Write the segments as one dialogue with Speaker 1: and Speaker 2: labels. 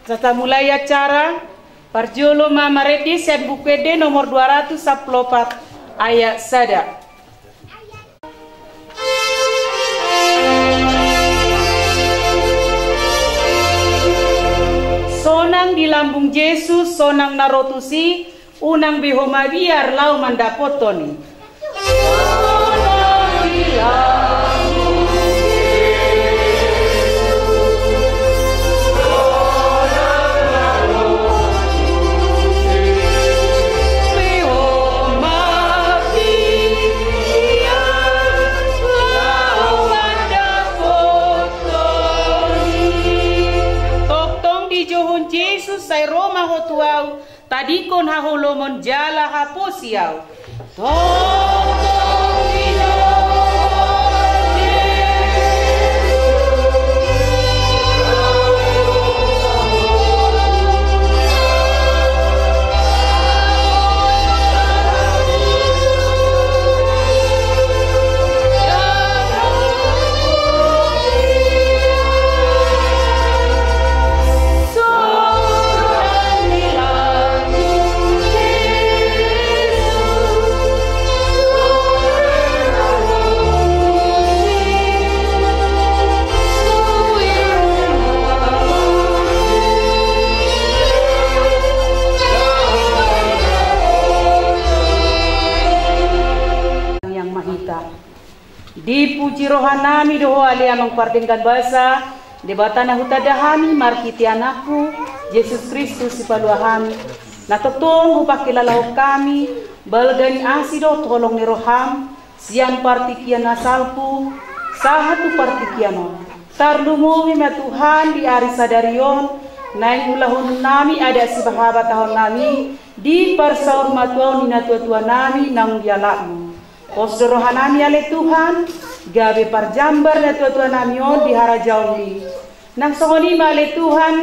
Speaker 1: Serta mulai acara Parjolo Mama Redis dan Bukede nomor 214 ayat sada. Sonang di lambung Yesus, sonang narotusi, unang bihoma biar lau mandapotoni. Sonang di lambung sai Roma hotuau tadi kon haholomon jala haposiau dipuji rohanami doho alia mengpardengkan bahasa debatana hutadahami markiti anakku Yesus Kristus sipaluahami na totong hupakilalau kami balgani asido tolong ni roham sian partikian nasalpu sahatu partikiano tarlumumi ma Tuhan di ari sadarion naing ulahun nami ada si bahabat tahun nami di parsaur matuau nina tua-tua nami nang dialakmu Posdo rohanami ale Tuhan, gabe parjambar na tua-tua namion di harajauli. Nang songoni ma ale Tuhan,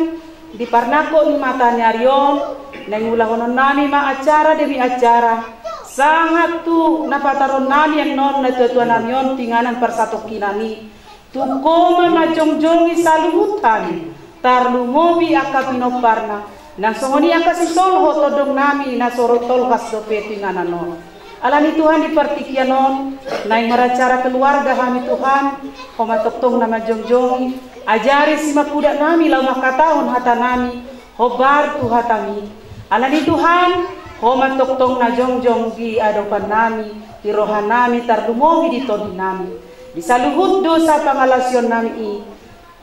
Speaker 1: di parnako ni mata nyarion, nang ulahonon nami ma acara demi acara. Sangat tu napataron nami yang non na tua-tua namion tinganan parsatok kinami. Tukoma majongjongi saluhutan, tarlumobi akapinoparna. Nang songoni akasisol hotodong nami na sorotol kasdope tinganan non. Alani Tuhan di partikianon, naing meracara keluarga kami Tuhan, homa toktong nama jongjong, ajari si makuda nami lau makatahon hata nami, hobar tu hatami. Alani Tuhan, homa toktong na jongjong di adopan nami, di rohan nami tardumogi di todi nami. Di saluhut dosa pangalasyon nami i,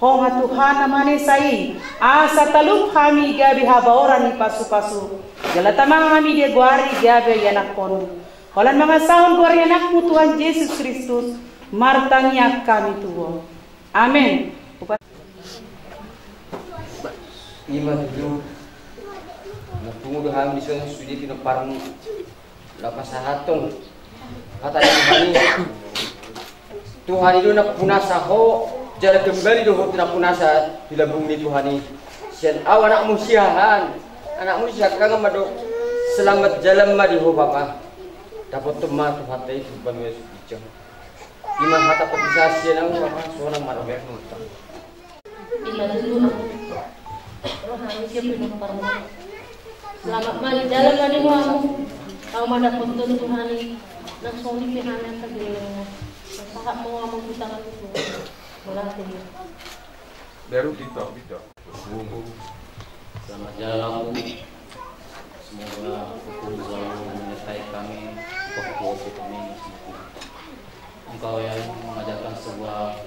Speaker 1: homa Tuhan namane sai, asa talup kami gabi habaoran ni pasu-pasu, jalatamang kami dia guari gabi yanak kono. Olan mga sahon ko rin anakmu Tuhan Yesus Kristus, martanya kami tuwo. Amen.
Speaker 2: Ima dulu, tunggu dua hari disini sudah tidak parang lapas sahatong. Kata Tuhan itu nak punasa ho, jalan kembali doh tidak punasa di lambung ni Tuhan ini. Sian aw anakmu siahan, anakmu siakan madu selamat jalan madi ho Bapa. Dapat teman tu hati itu banyak bijak. Lima hata pepisah nang sama seorang marabek nonton.
Speaker 3: Lima dulu. Roh harus siap minum parmu. Selamat mari dalam mari kamu. Kau mana punten Tuhan ini. Nang soni pihanan kagilingan. Sahak mau kamu tangan itu. Melatih.
Speaker 4: Baru kita.
Speaker 5: Selamat jalan. Semoga hukum selalu menyertai kami. Engkau yang mengajarkan sebuah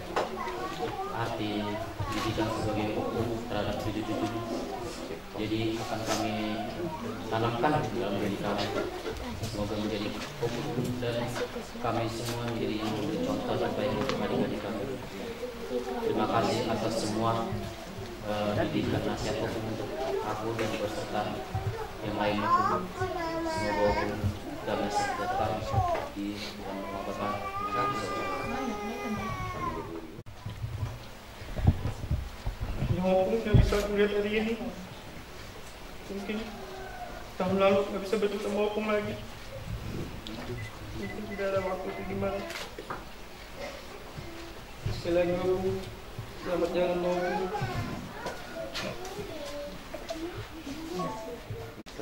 Speaker 5: arti didikan sebagai hukum terhadap cucu-cucu. Jadi akan kami tanamkan dalam diri kami. Semoga menjadi hukum dan kami semua menjadi yang memberi contoh terbaik untuk adik-adik kami. Terima kasih atas semua didikan nasihat hukum untuk aku dan peserta yang lainnya. Semoga hukum damai sejahtera di dalam pengobatan
Speaker 4: Nyopong nggak bisa kulihat hari ini. Mungkin tahun lalu nggak bisa betul sama Opung lagi. Mungkin tidak ada waktu itu gimana. Sekali lagi Opung, selamat jalan Opung.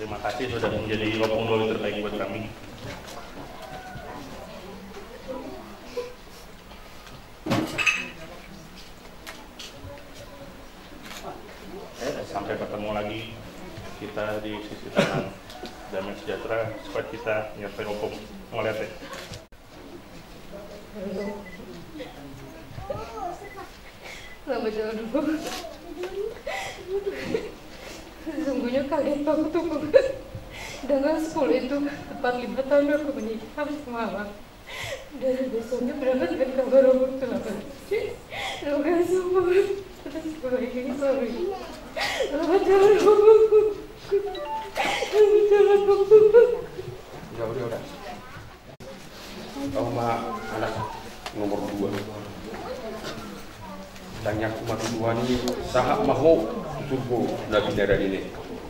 Speaker 4: Terima kasih sudah menjadi opung doli terbaik buat kami. Sampai ketemu lagi kita di sisi kanan Damai Sejahtera, squad kita nyampe opung ngeliat ya.
Speaker 6: Selamat jalan dulu. Sesungguhnya kalian aku tunggu. Dengan 10 itu tepat 5 tahun aku menikah semalam. Dan besoknya berangkat dengan kabar umur selamat. Terima kasih semua atas kebaikan sorry. Selamat jalan dulu. Selamat jalan dulu.
Speaker 7: Udah. Kau mah anak nomor 2. Tanya umat Tuhan ini sahak mahu turbo Nabi Naran ini.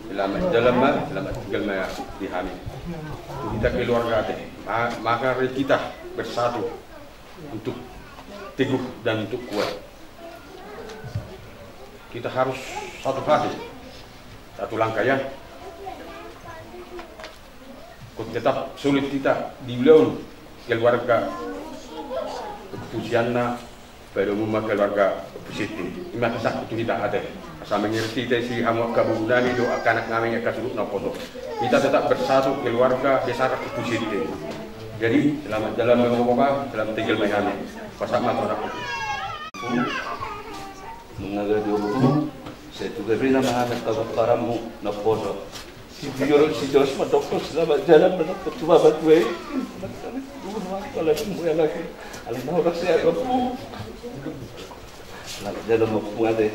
Speaker 7: Selamat jalan selamat tinggal di Hamid. Kita keluarga deh. Maka kita bersatu untuk teguh dan untuk kuat. Kita harus satu hati, satu langkah ya. Kau tetap sulit kita di beliau keluarga keputusannya pada umumnya keluarga positif. Ini kisah itu kita ada. Asal mengerti si hamu kabunan itu anak kami yang kasurut napodo. Kita tetap bersatu keluarga besar positif. Jadi selamat jalan mengoba, selamat tinggal menghami. Pasak mata aku.
Speaker 8: Mengajar dulu. Saya juga beri nama anak karamu napodo. Si Jos dokter selamat jalan mendapat cuma batwe. Kalau semua lagi, alam orang saya kamu. Selamat jalan mau ada.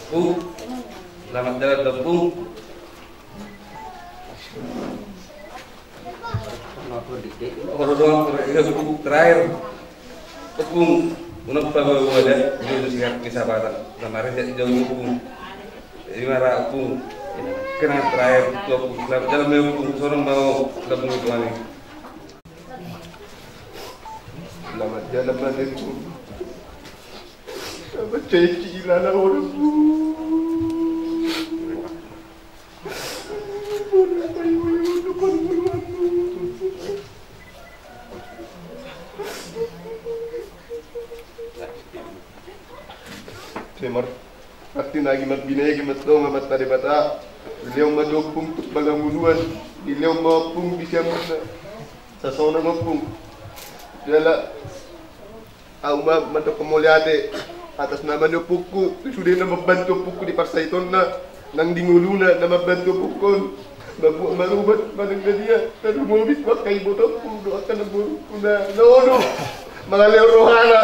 Speaker 7: Selamat jalan Tepung. Kalau doang terakhir Tepung menapa ada itu sihat kesabatan kemarin saya jauh Tepung. Jadi marah Tepung. Kena terakhir Tepung. Selamat jalan Tepung. Seorang mau Tepung itu ani.
Speaker 4: Selamat jalan Tepung. Selamat ceci lala orang bu. Semar, pasti lagi mat binaya mat dong mat tadi bata. Beliau madopung untuk bangunan. Beliau mapung bisa mana. Sasona mapung. Jala, aku madop kemuliade atas nama puku. Sudah nama bantu puku di Parsaiton na nang dinguluna nama bantu pukun. Babu marubat badang dia dan mau habis pakai botol doakan nabu kuna nono mengalir rohana.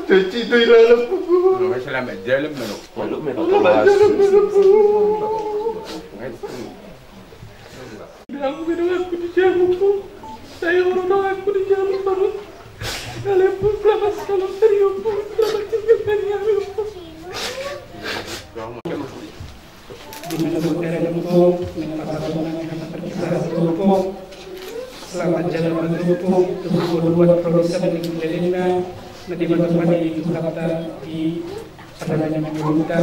Speaker 4: Cuci tu ilalah puku.
Speaker 7: Selamat jalan menuk.
Speaker 4: Selamat jalan menuk. Aku bilang aku dijamu pun. Saya orang aku dijamu baru. Kalian pun selamat salam serius pun. Selamat tinggal dari kami pun.
Speaker 9: Selamat jalan mendukung untuk buat produser dan lainnya. Nanti teman-teman di kota di padanya meminta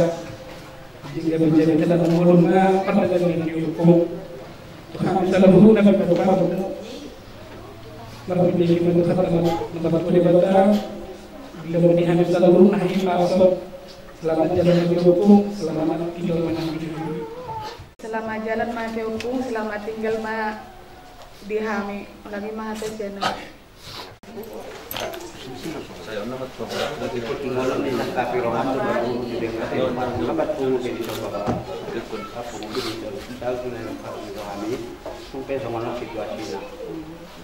Speaker 9: jika menjadi dalam mulutnya pandangan yang dihukum Tuhan bisa lembut dan berdoa memiliki menurut tempat beribadah bila menihani seluruh nahi pasok. Selamat jalan mendukung, selamat tinggal menanggung.
Speaker 1: Selamat jalan mendukung, selamat tinggal di Hami. Lagi mahasiswa channel.
Speaker 8: Saya nama nanti pertimbangan ini tapi rohan baru di dalam lambat pun jadi coba ikut apa di dalam kami sampai sama situasi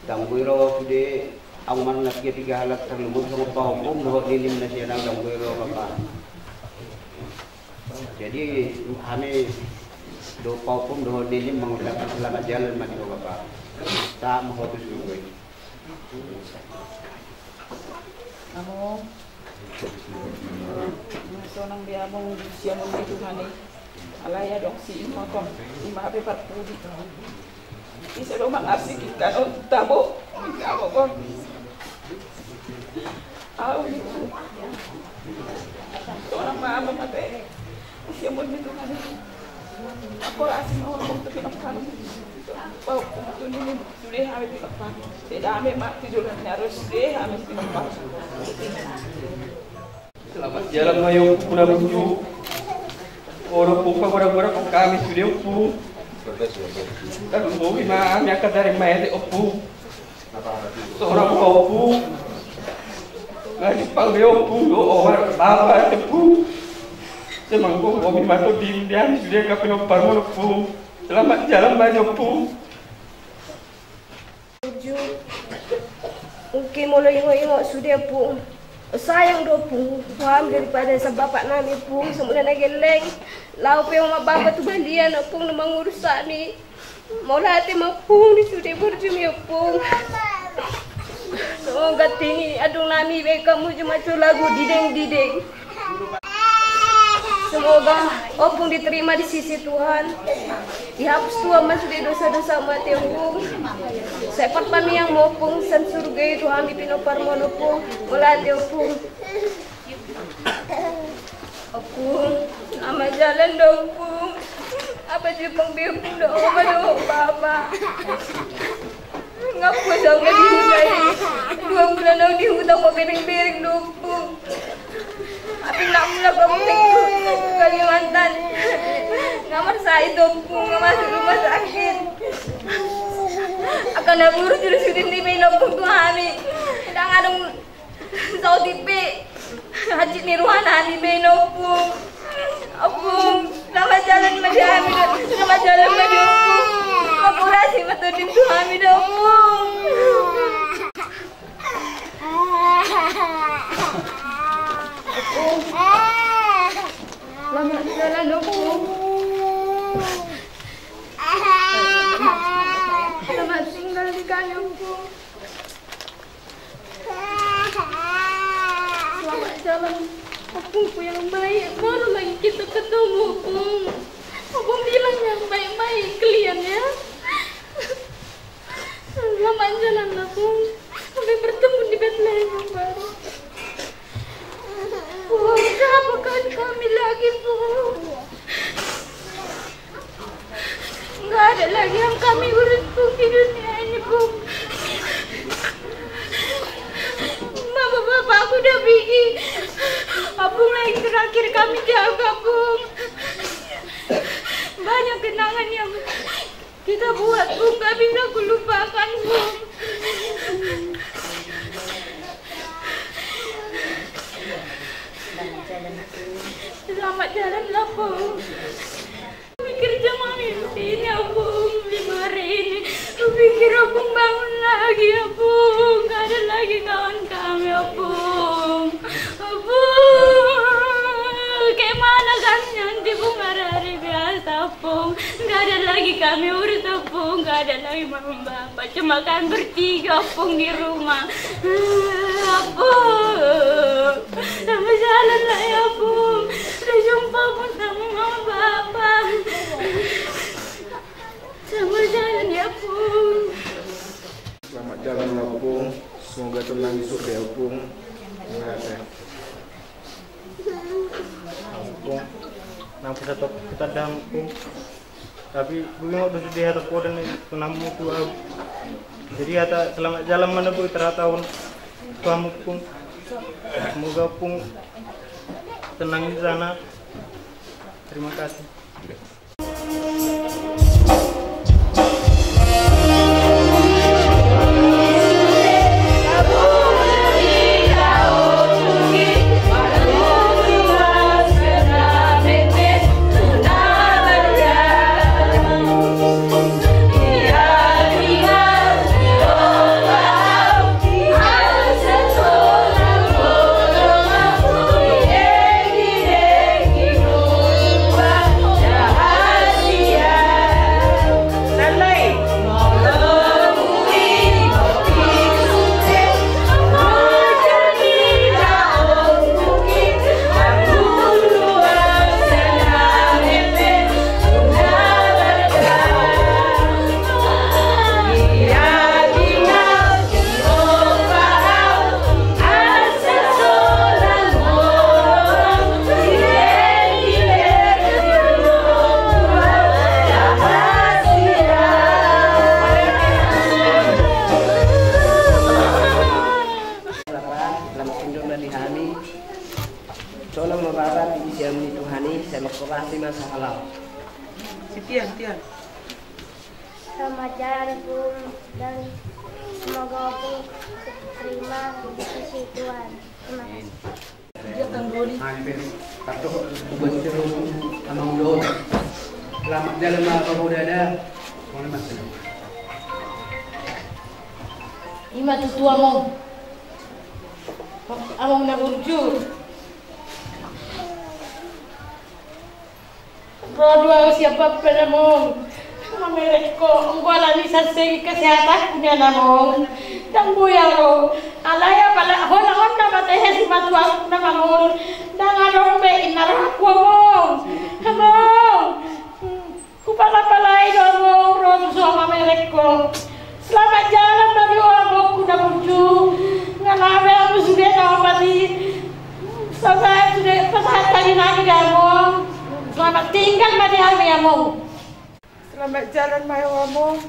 Speaker 8: Dambuiro de aman nak tiga halat terlebur sama hukum bahwa ini nasional Dambuiro bapak. Jadi kami do hukum bahwa ini mengucapkan selamat jalan mati bapak. Tak menghutus juga.
Speaker 1: Amo sonang dia mong siya mong Tuhan ni alaya dong si imotong imabe parpudi isa do mangasik kan tabo ko au ni sonang
Speaker 6: mama mate. Siya mo dito na. Ako asin mo ako tapi apa. Pau tunini sudah habis apa. Tidak ame mak tiduran harus deh habis apa.
Speaker 2: Selamat jalan ngayon puna buju. Orang po pagora-gora kung kami sudah po. Tapi po imam yang kadari mayat opo. Seorang opo. Ngaji panggil opo orang bapa opo. Semangko kami masuk di India sudah kami parmo opo. Selamat jalan banyak opo.
Speaker 10: Mungkin mulai ingo-ingo sudah po. Sayang do po, paham daripada sa bapak namin po, semula nageleng. Lau pa yung mababa to balian po na mangurusa ni. Maula ate mapung ni sudah berjumi po. So gatini adung nami be kamu cuma lagu dideng-dideng. Semoga opung diterima di sisi Tuhan. Dihapus Tuhan sudah dosa-dosa mati opung. Sepat kami yang mopung san surga itu kami pinoparmon opung. Melati opung. Opung, nama jalan dong opung. Apa sih pengbimbing doa doa Bapak. Ngaku jauh di hutan. 2 bulan aku di hutan mau bering-bering opung. Tapi nak mula kamu ke Kalimantan. Ngamar saya opung, ngamar rumah sakit. Akan aku urus dulu sudah di opung tu kami. Sedang ada Saudi pe. Haji Nirwana di opung. Opung, selamat jalan madi kami, selamat jalan madi opung. Kapurasi matudin tu kami opung. Selamat jalan opung. Selamat tinggal di Kanyopung. Selamat jalan opungku yang baik. Baru lagi kita ketemu opung. Opung bilang yang baik-baik kalian ya. Selamat jalan opung. Sampai bertemu di Bethlehem yang baru. Wah, berapa kali kami lagi Bu? Nggak ada lagi yang kami urus Bu di dunia ini Bu. Bapak aku udah pergi. Abung lagi terakhir kami jaga Bu. Banyak kenangan yang kita buat Bu, nggak bisa aku lupakan Bu. Selamat jalan lah Bu. Kerja mami ini Abung 5 hari ini. Pikir Abung bangun lagi Abung. Gak ada lagi kawan kami Abung. Abung, kayak mana kami nanti Bung hari biasa Abung. Gak ada lagi kami urus Abung. Gak ada lagi mama bapak. Cuma kan bertiga Abung di rumah. Abung, sama jalan lah ya Abung. Udah jumpa Abung sama mama bapak. Sama jalan ya Bung.
Speaker 11: Selamat jalan ya Bung. Semoga tenang di surga ya Bung. Bung, nampak satu kita dampung. Tapi belum ada sudah ada podan penamu tu. Jadi ada selamat jalan mana Bu tahun kamu Bung. Semoga Bung tenang di sana. Terima kasih.
Speaker 12: Yeah.
Speaker 8: siam ni Tuhani saya makorasi masalah.
Speaker 1: Tian.
Speaker 12: Selamat jalan Bung dan semoga Bung terima di sisi Tuhan. Terima kasih.
Speaker 13: Selamat jalan pemuda ada.
Speaker 3: Ima tutu among na burju. Rodua siapa penamong. Mereka ngwala ni sa segi kesehatan punya namong. Dang buyaro alaya pala hon na matehe si matuang na mamon. Dang arong be inarang kuamong. Hamong. Kupala-palay dong rodo sama mereka. Selamat jalan bagi orang kuda burju. Ngalabe aku sudah nawati. Sampai sudah pesantren lagi kamu. Selamat tinggal bagi kami kamu.
Speaker 6: Selamat jalan Mayawamu.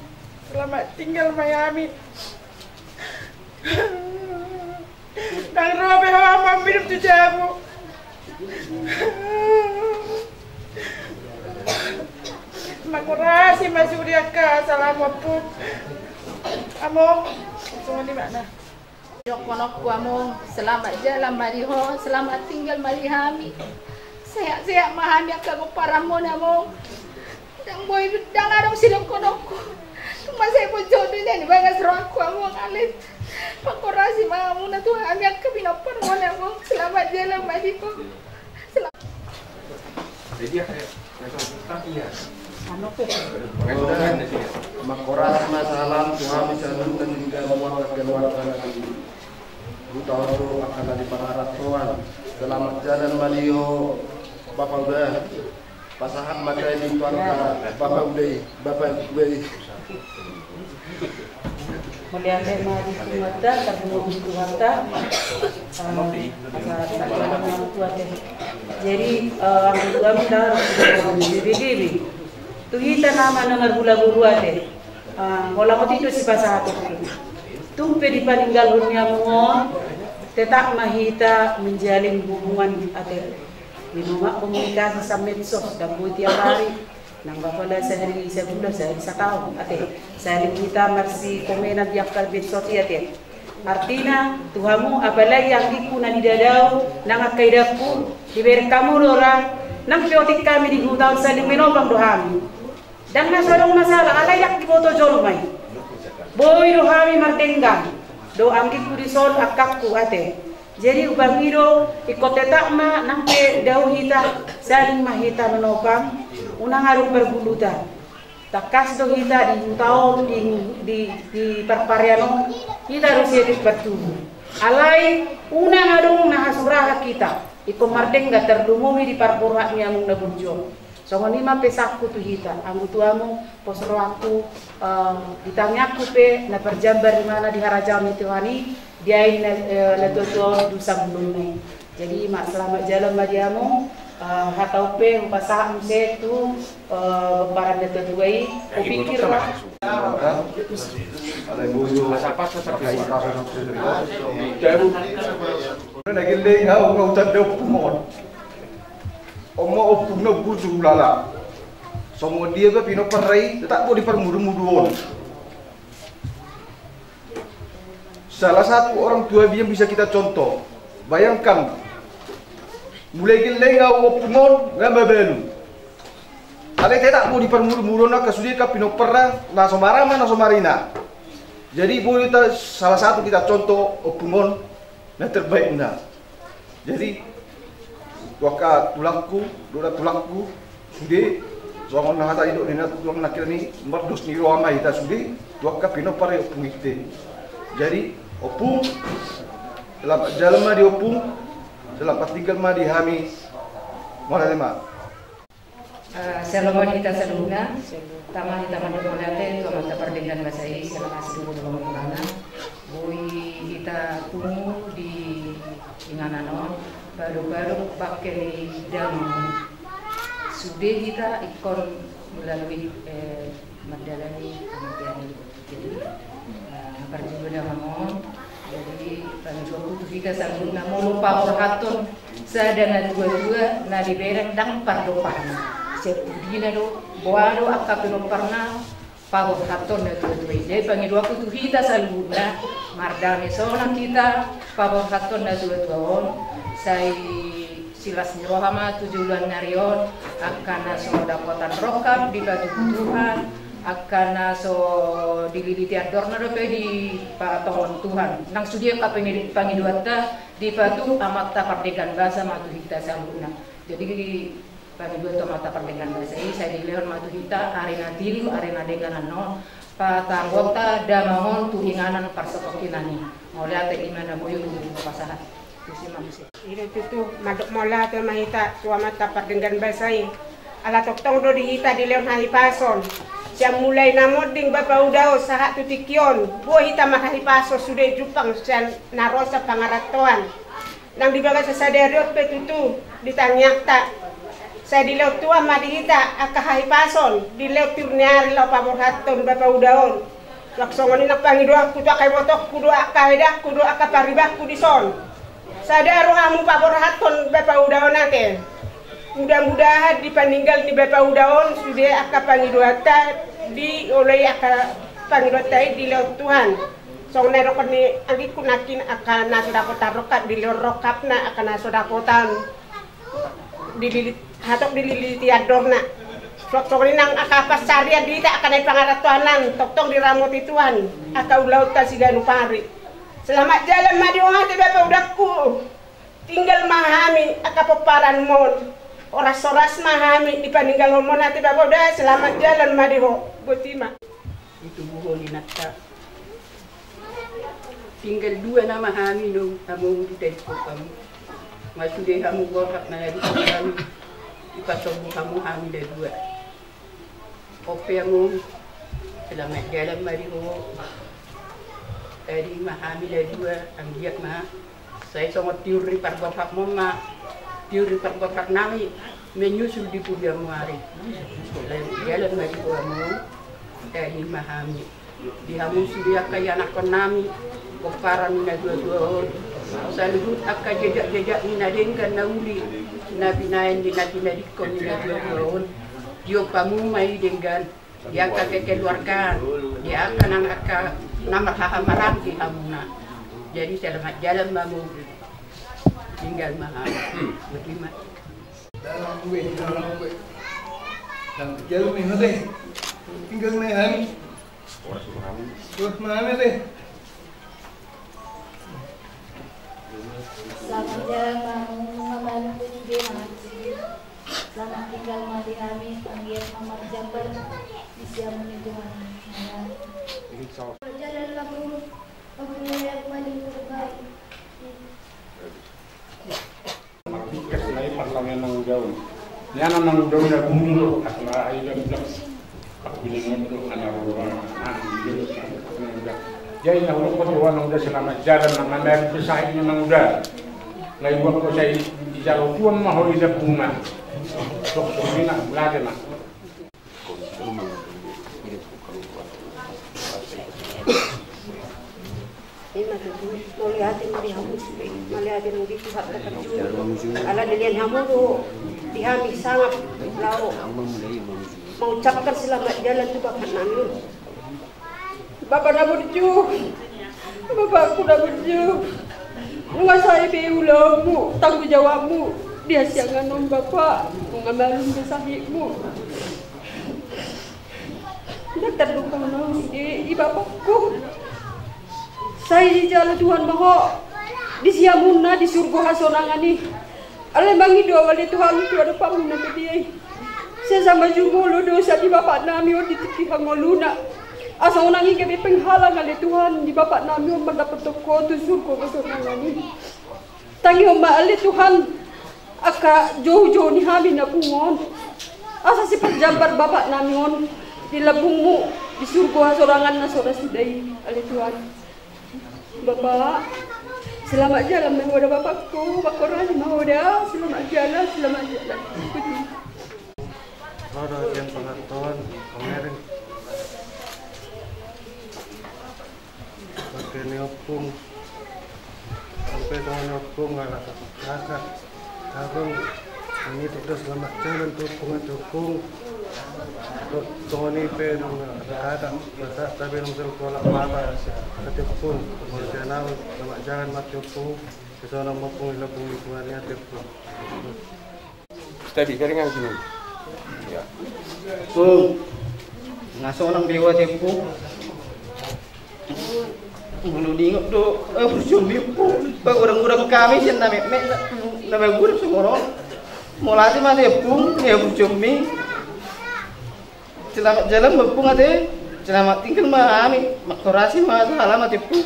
Speaker 6: Selamat tinggal Miami. Dan robe hawa hidup tujamu. Makurasi masuk dia ke Assalamualaikum. Among, semua di mana?
Speaker 14: Jokkonokku among, selamat jalan mariho, selamat tinggal marihami. Sehat-sehat mahami akamu paramon among. Dang boy dang arong silong konokku. Masih pun jodoh ni bangas rohku among alit. Pakorasi mamu na Tuhan kami akabinopar mo among. Selamat jalan mariho. Selamat.
Speaker 7: Jadi ya.
Speaker 4: Makoras masalah Tuhan bisa nuntan hingga memuat keluarga lagi. Buta itu akan dari pengarah Tuhan. Selamat jalan Malio, Bapak udah. Pasahan mata ini keluarga Bapak udah.
Speaker 1: Melihat mari kumata terbunuh kumata jadi kami dah begini tuhita nama nomor bulu ate kalau mau itu si pasal satu tumpe di peninggal dunia muon tetap mahita menjalin hubungan ate di rumah komunikasi sama medsos dan buat tiap hari nang bapala sehari sebulan sehari setahun ate sehari kita masih komenan tiap kali medsos ate artinya Tuhanmu apalagi yang ikuna di dadau nang kaidaku diberi kamu orang nang piotik kami di tahun saling menopang dohami dan nasadong masalah alayak di foto jormai boy dohami martenggang do angki kurisol akakku ate jadi ubang iro ikut tetakma nang pe dau hita saling mahita menopang unang harus berbulutan takas do hita di tahun di perpariano kita harus jadi bertumbuh alai unang adung nahasuraha kita iko martengga terdumumi di parpurhatnya mung nabunjo so nima pesakku tu hita anggu tuamu posro aku ditanyaku pe na perjambar di mana di harajam itu hani dia na toto dusa bulunai jadi mak selamat jalan madiamu hatau pe upasa setu para deto duai kupikir lah
Speaker 4: nagileng ha ngau tadau pumon omo opungno buju lala somo dia ke pino perai tak mau dipermudu-muduon salah satu orang tua yang bisa kita contoh bayangkan mulai gileng ha opungnon ngababelu ale tak mau dipermudu-muduon ka sudia ka pino perra na somarama na somarina jadi boleh salah satu kita contoh opungnon na terbaik na jadi doka tulangku sudah soalnya nak tak hidup ni nak tulang nak kira ni merdos ni ruama kita sudah doka pino pare opung itu jadi opung selamat jalan mah di opung selamat tinggal mah di hami mana lima
Speaker 15: Selamat kita sebelumnya taman berkolate kalau kita perdengan bahasa Inggris selamat dulu dalam pengalaman bui kita tunggu di Ingananon baru-baru pakai dalam sudah kita ikon melalui Madalani kemudian jadi perjuangan Jadi kami kita sanggup mau lupa orang sa dengan dua-dua na liberang dang pardoparna. Sepudina do boado akka pinoparna pagod haton na dua-dua. Jadi pangidua kita saluna mardane sona kita pagod haton na dua-dua. Sai silas nyerohama 7 bulan narion akan so dapotan rokap di batu Tuhan akan so dililiti adorna dope di patongon Tuhan nang sudia kapengin pangiduata di batu amata pardegan bahasa matu kita saluna. Jadi pangiduata amata pardegan bahasa ini saya dilehon matu kita arena tilu arena dengan non patanggota damahon tuhinganan parsokokinani oleh ate imana boyo di pasahan.
Speaker 16: Ilo tutu madok mola to mahita suama tapar dengan basai ala toktong do dihita di leon hahipason siang mulai namoding bapa udao saha tutikion buah hita mahahipaso sudah jupang siang narosa pangaratoan nang dibaga sa saderiot petutu ditanyak tak saya di leon tua madihita akahahipason di leon turniari lo paborhaton bapa udaon laksongon inak pangidoak kudu akai botok kudu akaidak kudu akaparibak kudison sadaro amu paborhaton bapa udaon nate mudah-mudahan dipaninggal di bapa udaon sudah aka pangiduata di oleh aka pangiduata di laut Tuhan song nerokon ni angki kunakin akan nasodakotan rokat di laut rokapna akan nasodakotan dililit hatok dililiti adorna sok nang aka pasarian di tak akan ay pangaratuanan toktong di ramot Tuhan aka ulaut ta siganu pari. Selamat jalan madiwang bapa udakku tinggal mahami akapaparan mon oras-oras mahami dipaninggal mon ate bapa udah selamat jalan madiho botima itu buholi nakta tinggal 2 nama hami no kamu di tempo kamu masih deh kamu gorap na di kamu ipasok kamu hami de 2 opiamu selamat jalan madiho dari mahami le 2 ang giat ma saya sangat tiuri parbapak mama tiuri parbapak nami menyusul di punya muari jalan mari kamu dari mahami di hamu sudah kaya anak nami koparan na 2 salut akka jejak-jejak ni nadengkan nauli nabinain di nadikon ni 2 dio pamu mai dengan dia akan kekeluargaan dia akan angka nama hahamaran di hamuna jadi selamat jalan mamu tinggal mahal berterima
Speaker 4: dalam gue dan jalan ni nanti tinggal mahal mahal deh
Speaker 3: selamat jalan mamu membantu dia mati selamat tinggal mati kami panggil Mamar Jambar di siang menuju
Speaker 12: jalan kamu yang paling terbaik.
Speaker 7: Martikas na iparlangan ng gawin. Yan ang nang gawin na bumulo at maailang lang. Pagbilingan ito, anaruan, Jadi na hulog ko tuwa nung da selamat jalan na mamayag ko sa inyo ng da. Naiwan ko sa ijalutuan mahoy na bunga. So, na, lagi na.
Speaker 16: Melihatin di hamu, melihatin di Tuhan terkejut. Ala dilihat hamu tu dihami sangat lau. Mengucapkan selamat jalan tu bapak nami. Bapak dah berju, bapakku dah berju. Menguasai beulamu, tanggung jawabmu. Dia siangan nom bapak, mengamalkan kesahihmu. Tidak terluka nom di bapakku. Saya di jalan Tuhan maho di siamuna di surga hasonangan ni. Ale mangi doa wali Tuhan tu ada pamuna ke dia. Saya sama jumolo dosa di bapak nami di tiki hangoluna. Asa onangi ke penghalang ale Tuhan di bapak nami mendapat toko tu surga hasonangan ni. Tangi oma ale Tuhan aka jauh-jauh ni hami na pungon. Asa si Jambar bapak nami on di labungmu di surga hasonangan na soda sidai ale Tuhan. Bapak, selamat jalan menggoda bapakku, Pak Korani menggoda, selamat jalan.
Speaker 11: Ada yang pengetahuan kemarin, pakai neopung, ala kakak abang ini tuh selamat jalan dukung Tony pe nung ada masa tapi nung sekolah apa ketepun kemudian selamat jalan matupun kesana maupun ilapun lingkungannya tepun.
Speaker 7: Tadi keringan sini. Ya.
Speaker 11: Ngaso nang dewa tepun. Bulu dingok tuh, berjumbi pun. Bang orang-orang kami sih nama guru semua. Mulai mana tepun, ya berjumbi. Selamat jalan mempung ade, selamat tinggal mami, makorasi mah alamat itu.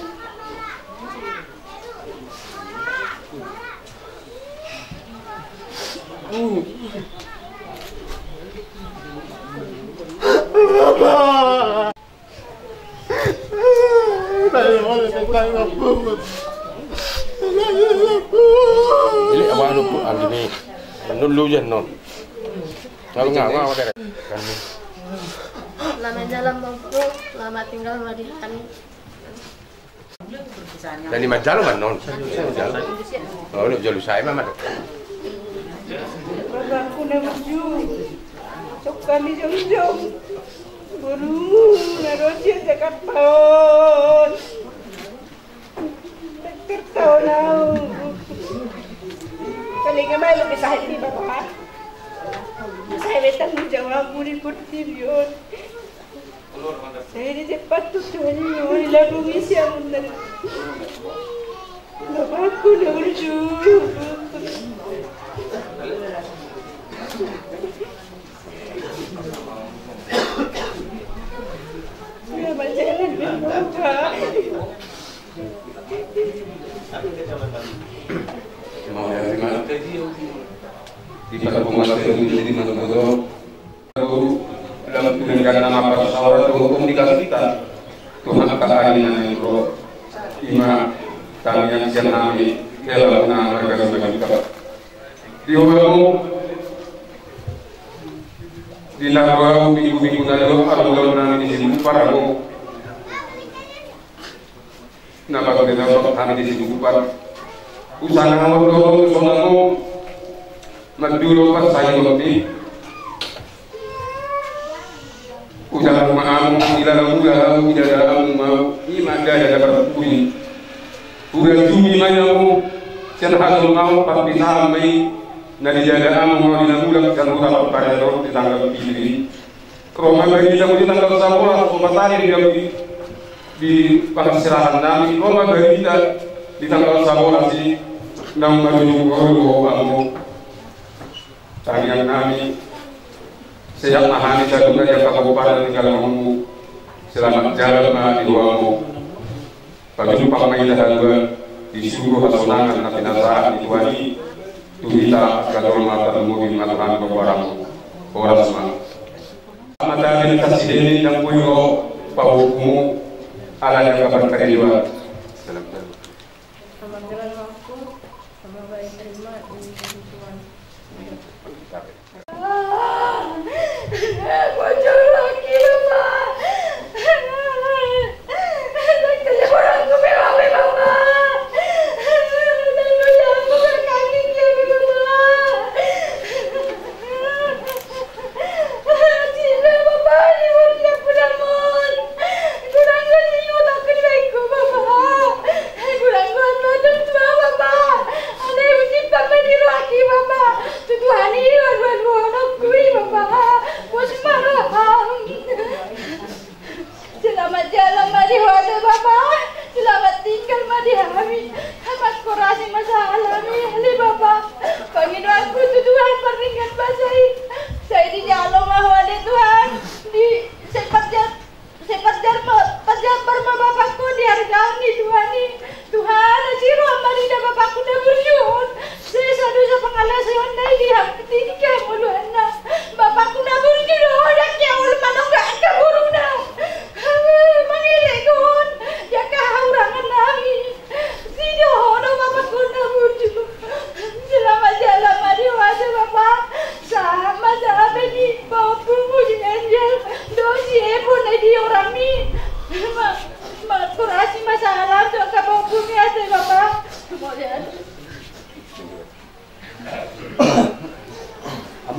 Speaker 7: Ini abang lu ini, nulu je non. Kalau nggak mau ada kan.
Speaker 10: Selamat jalan Bapak, selamat tinggal di kami.
Speaker 7: Dan di Majalah kan non? Oh, ini jalur saya mah ada.
Speaker 16: Aku nak maju, cokkan di jom-jom, baru narosia Jakarta. Jakarta now. Kali kemana lebih sahih di Bapak? Saya bertanggung jawab di Portirion. Saya di cepat tuh ini lagu misi yang benar. Bapakku nak berjuang. Ya macam Bapak.
Speaker 7: Mau yang mana? Di pada penguasa itu jadi masuk dalam tulisan nama para sahabat hukum dikasih kita Tuhan akan akhirnya roh ima kami yang siap nami dalam nama mereka kita di ulamu di nama minggu-minggu dalam arwah nami di sini para roh nama kita kami di sini para usaha nama sonamu maduro pas saya ngerti udah maamu tidak mau iman gaya dapat bunyi udah jumi mayamu senhasil mau tapi sampai nadi jaga amu mau dinamulang kan udah pada roh di tanggal pilih Roma bagi kita di tanggal 10 matahari di pengasirahan nami Roma bagi kita di tanggal 10 si nang menuju amu tangan kami sejak mahani jatuhnya yang kabupaten Kalamamu selamat jalan di ruangmu bagi jumpa maindah dan di seluruh hasunangan nabi nasaan di wani tuhita kador mata mungkin matuhan kebaramu orang semua matahari kasih ini yang puyo pahukumu ala yang kabar keriwa
Speaker 6: selamat jalan waktu semoga diterima di Tuhan.
Speaker 10: Bocor lagi Pak. Dokternya orang gue memang Pak. Dan gue jangan bukan kaki dia Pak. Cina Bapak ini mulia pudamon. Kurang gue nyuruh tak kedaiku Bapak. Kurang gue nodong tua Bapak. Ada yang mencipta meniru lagi Bapak. Tuhan ini dua-dua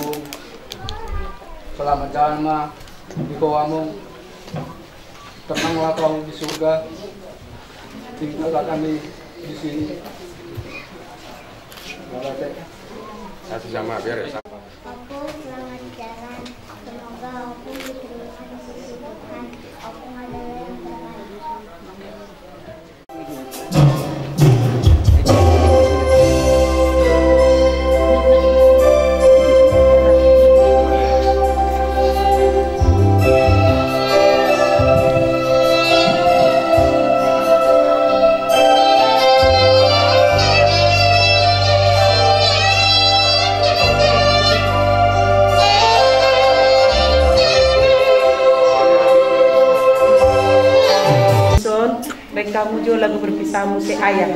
Speaker 13: among. Selamat jalan mah di bawah among. Tenanglah kau di surga. Tinggallah kami di sini.
Speaker 7: Satu sama beres.
Speaker 12: Aku selamat jalan. Semoga aku diterima di sisi Tuhan. Aku adalah yang terbaik.
Speaker 1: Kamu jo lagu berpisahmu si ayam.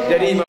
Speaker 7: Jadi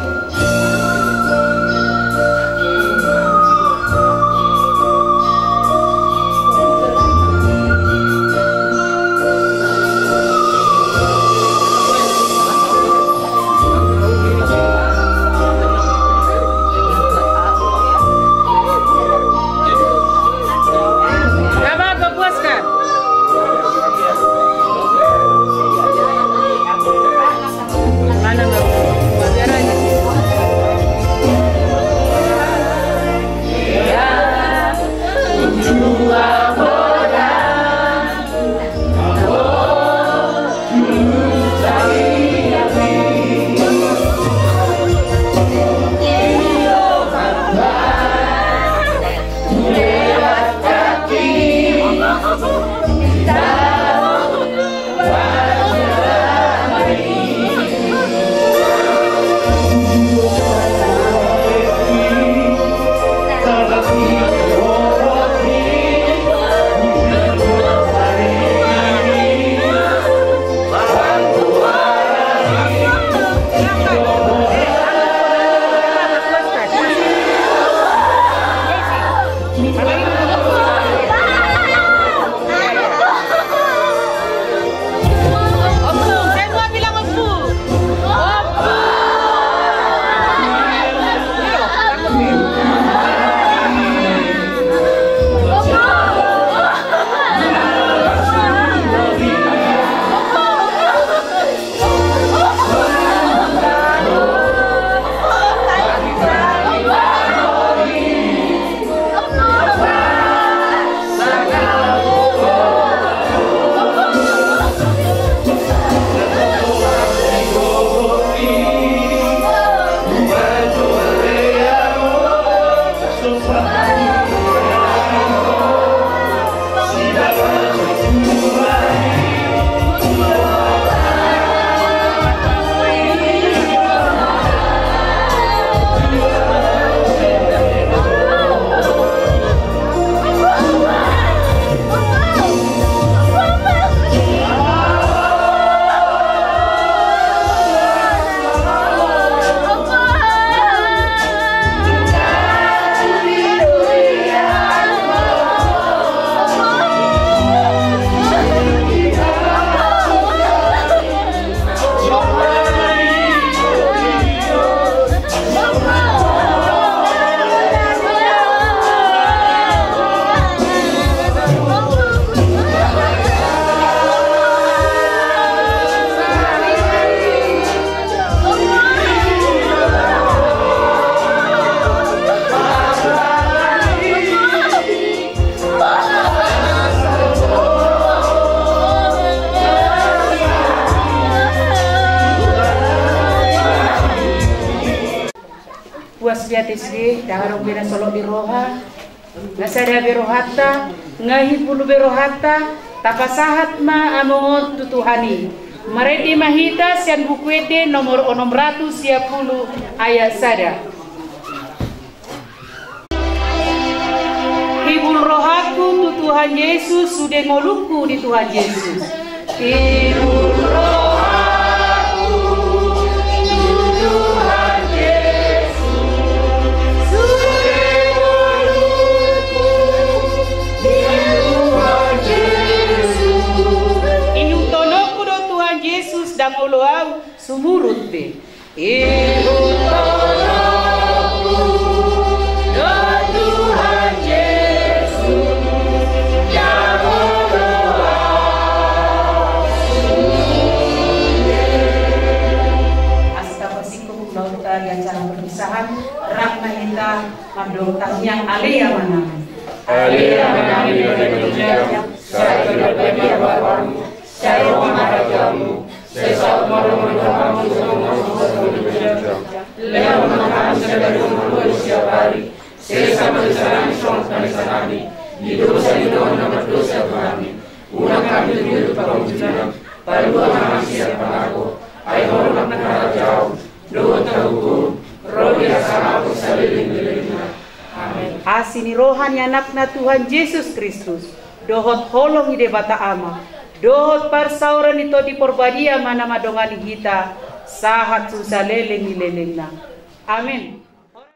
Speaker 1: Biatisgi daharong bina solo di roha nasada berohata ngahi pulu berohata tapasahat ma among tutuhani maredi mahita sian bukwede nomor 610 ayat sada hibul rohaku tu Tuhan Yesus sudah ngoluku di Tuhan Yesus hibul rohaku tu Tuhan Yesus dan oloau sumurut be. di acara perpisahan rakna kita madotang yang alia mana alia menami Indonesia saya berbagi bapamu saya memarajamu saya saat malam kamu semua leon makan segala umur setiap hari saya sama dengan kami di dosa nama dosa kami ulang kami hidup pengujian Paluan manusia pelaku, ayo orang negara jauh, doa terhukum, roh biasa aku seliling-lilingnya. Amin. Asini rohani anakna Tuhan Yesus Kristus, dohot holong ide bata ama, dohot parsauran itu di porbadia mana madongani kita, sahat susah leleng-lelengna. Amin.